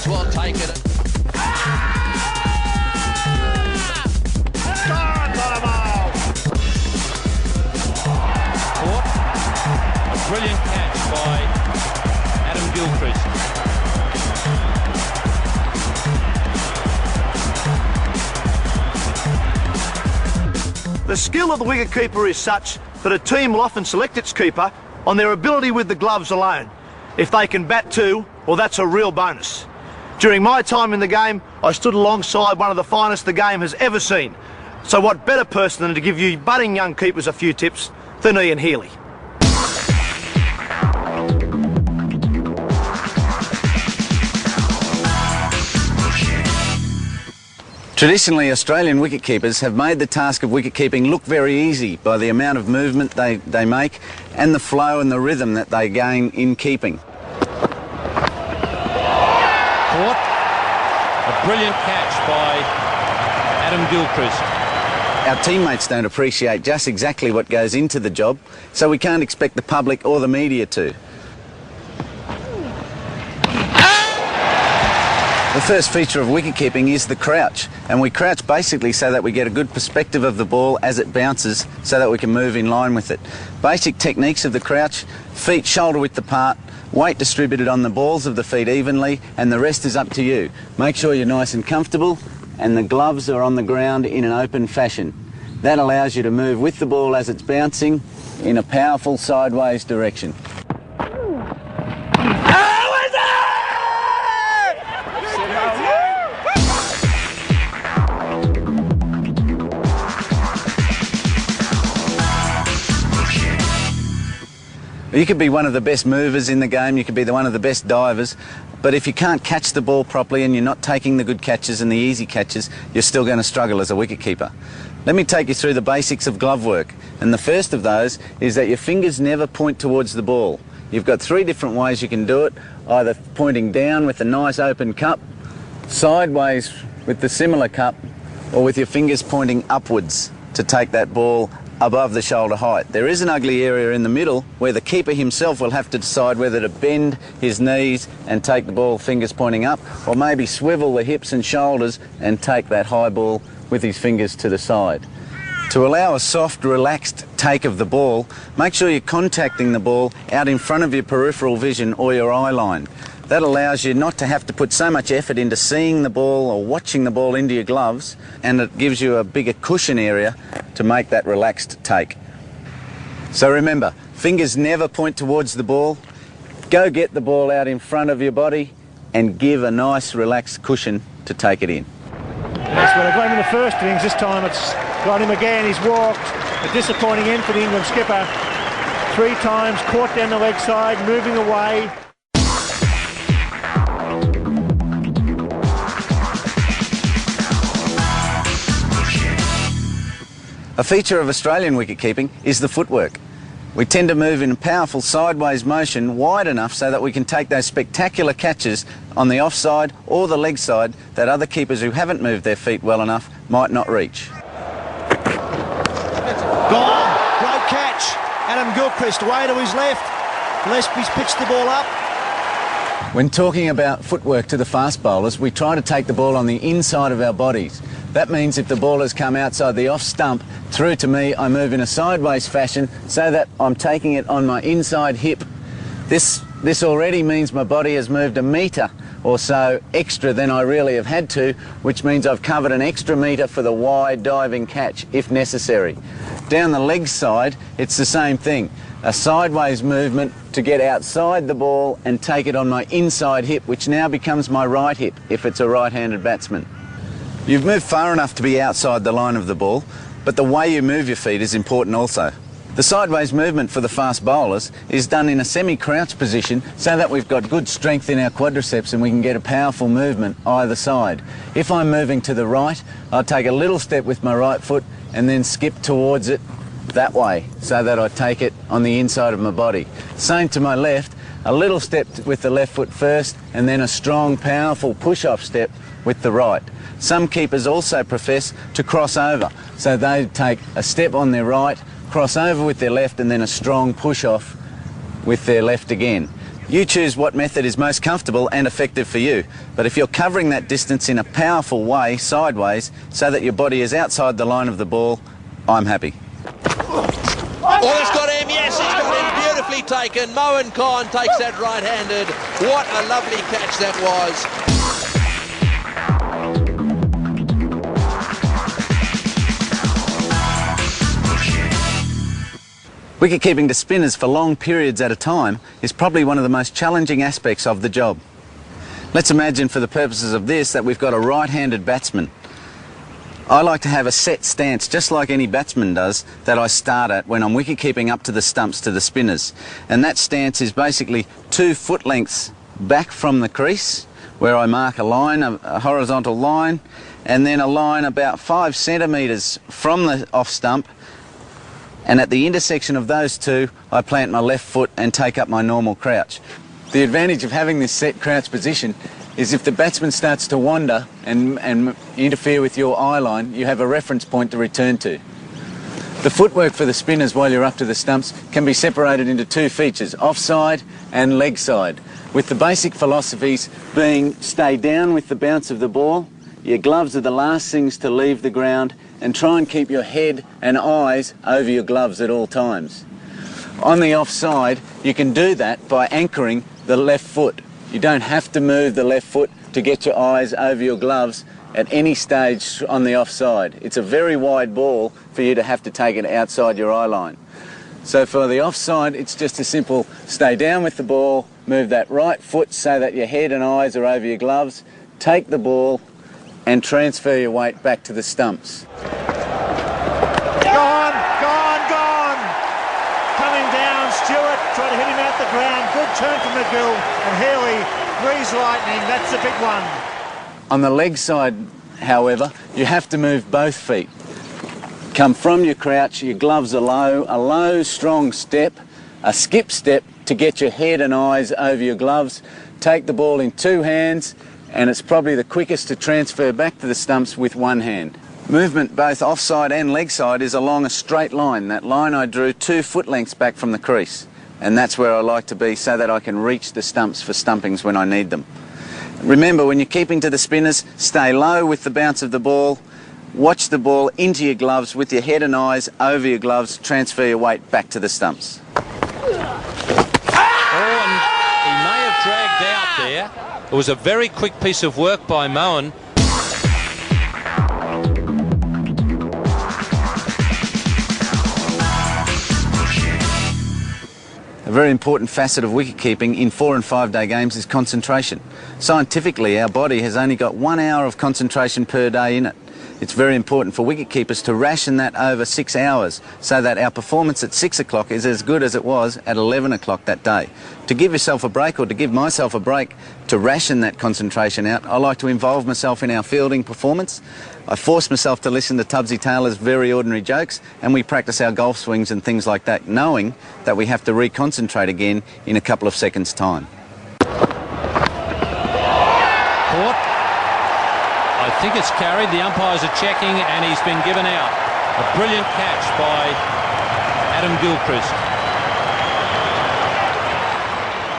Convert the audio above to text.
well taken. Caught. A brilliant catch by Adam Gilchrist. The skill of the wicketkeeper is such that a team will often select its keeper on their ability with the gloves alone. If they can bat too, well, that's a real bonus. During my time in the game, I stood alongside one of the finest the game has ever seen. So what better person than to give you budding young keepers a few tips than Ian Healy. Traditionally, Australian wicketkeepers have made the task of wicketkeeping look very easy by the amount of movement they make and the flow and the rhythm that they gain in keeping. Caught. A brilliant catch by Adam Gilchrist. Our teammates don't appreciate just exactly what goes into the job, so we can't expect the public or the media to. The first feature of wicketkeeping is the crouch, and we crouch basically so that we get a good perspective of the ball as it bounces so that we can move in line with it. Basic techniques of the crouch: feet shoulder width apart, weight distributed on the balls of the feet evenly, and the rest is up to you. Make sure you're nice and comfortable and the gloves are on the ground in an open fashion. That allows you to move with the ball as it's bouncing in a powerful sideways direction. You could be one of the best movers in the game, you could be one of the best divers, but if you can't catch the ball properly and you're not taking the good catches and the easy catches, you're still going to struggle as a wicketkeeper. Let me take you through the basics of glove work, and the first of those is that your fingers never point towards the ball. You've got three different ways you can do it: either pointing down with a nice open cup, sideways with the similar cup, or with your fingers pointing upwards to take that ball above the shoulder height. There is an ugly area in the middle where the keeper himself will have to decide whether to bend his knees and take the ball fingers pointing up, or maybe swivel the hips and shoulders and take that high ball with his fingers to the side. To allow a soft, relaxed take of the ball, make sure you're contacting the ball out in front of your peripheral vision or your eye line. That allows you not to have to put so much effort into seeing the ball or watching the ball into your gloves, and it gives you a bigger cushion area to make that relaxed take. So remember, fingers never point towards the ball. Go get the ball out in front of your body and give a nice relaxed cushion to take it in. That's what I got him in the first innings. This time it's got him again. He's walked. A disappointing end for the England skipper. 3 times caught down the leg side, moving away. A feature of Australian wicketkeeping is the footwork. We tend to move in a powerful sideways motion wide enough so that we can take those spectacular catches on the offside or the leg side that other keepers who haven't moved their feet well enough might not reach. Gone. Great catch. Adam Gilchrist way to his left. Gillespie's pitched the ball up. When talking about footwork to the fast bowlers, we try to take the ball on the inside of our bodies. That means if the ball has come outside the off stump through to me, I move in a sideways fashion so that I'm taking it on my inside hip. This already means my body has moved a metre or so extra than I really have had to, which means I've covered an extra metre for the wide diving catch if necessary. Down the leg side, it's the same thing. A sideways movement to get outside the ball and take it on my inside hip, which now becomes my right hip if it's a right-handed batsman. You've moved far enough to be outside the line of the ball, but the way you move your feet is important also. The sideways movement for the fast bowlers is done in a semi-crouch position so that we've got good strength in our quadriceps and we can get a powerful movement either side. If I'm moving to the right, I'll take a little step with my right foot and then skip towards it that way so that I take it on the inside of my body. Same to my left, a little step with the left foot first and then a strong, powerful push-off step with the right. Some keepers also profess to cross over, so they take a step on their right, cross over with their left and then a strong push-off with their left again. You choose what method is most comfortable and effective for you, but if you're covering that distance in a powerful way, sideways, so that your body is outside the line of the ball, I'm happy. Oh, that's got him, yes, he's got him, beautifully taken. Moen Khan takes that right-handed. What a lovely catch that was. Wicket-keeping to spinners for long periods at a time is probably one of the most challenging aspects of the job. Let's imagine for the purposes of this that we've got a right-handed batsman. I like to have a set stance, just like any batsman does, that I start at when I'm wicket-keeping up to the stumps to the spinners. And that stance is basically 2 foot lengths back from the crease, where I mark a line, a horizontal line, and then a line about 5 centimetres from the off stump. And at the intersection of those two, I plant my left foot and take up my normal crouch. The advantage of having this set crouch position is if the batsman starts to wander and interfere with your eye line, you have a reference point to return to. The footwork for the spinners while you're up to the stumps can be separated into 2 features, offside and leg side, with the basic philosophies being stay down with the bounce of the ball, your gloves are the last things to leave the ground, and try and keep your head and eyes over your gloves at all times. On the offside, you can do that by anchoring the left foot. You don't have to move the left foot to get your eyes over your gloves at any stage on the offside. It's a very wide ball for you to have to take it outside your eye line. So for the offside, it's just a simple stay down with the ball, move that right foot so that your head and eyes are over your gloves, take the ball and transfer your weight back to the stumps. Gone, gone, gone. Coming down, Stewart tried to hit him out the ground. Good turn from McGill, and Healy, grease lightning, that's a big one. On the leg side, however, you have to move both feet. Come from your crouch, your gloves are low, a low, strong step, a skip step to get your head and eyes over your gloves. Take the ball in 2 hands, and it's probably the quickest to transfer back to the stumps with 1 hand. Movement both offside and leg side is along a straight line. That line I drew 2 foot lengths back from the crease, and that's where I like to be so that I can reach the stumps for stumpings when I need them. Remember, when you're keeping to the spinners, stay low with the bounce of the ball, watch the ball into your gloves with your head and eyes over your gloves, transfer your weight back to the stumps. Oh, and he may have dragged out there. It was a very quick piece of work by Moen. A very important facet of wicket-keeping in 4- and 5-day games is concentration. Scientifically, our body has only got 1 hour of concentration per day in it. It's very important for wicket-keepers to ration that over 6 hours so that our performance at 6 o'clock is as good as it was at 11 o'clock that day. To give yourself a break, or to give myself a break, to ration that concentration out, I like to involve myself in our fielding performance. I force myself to listen to Tubbsy Taylor's very ordinary jokes, and we practice our golf swings and things like that, knowing that we have to reconcentrate again in a couple of seconds' time. Caught. I think it's carried. The umpires are checking, and he's been given out. A brilliant catch by Adam Gilchrist.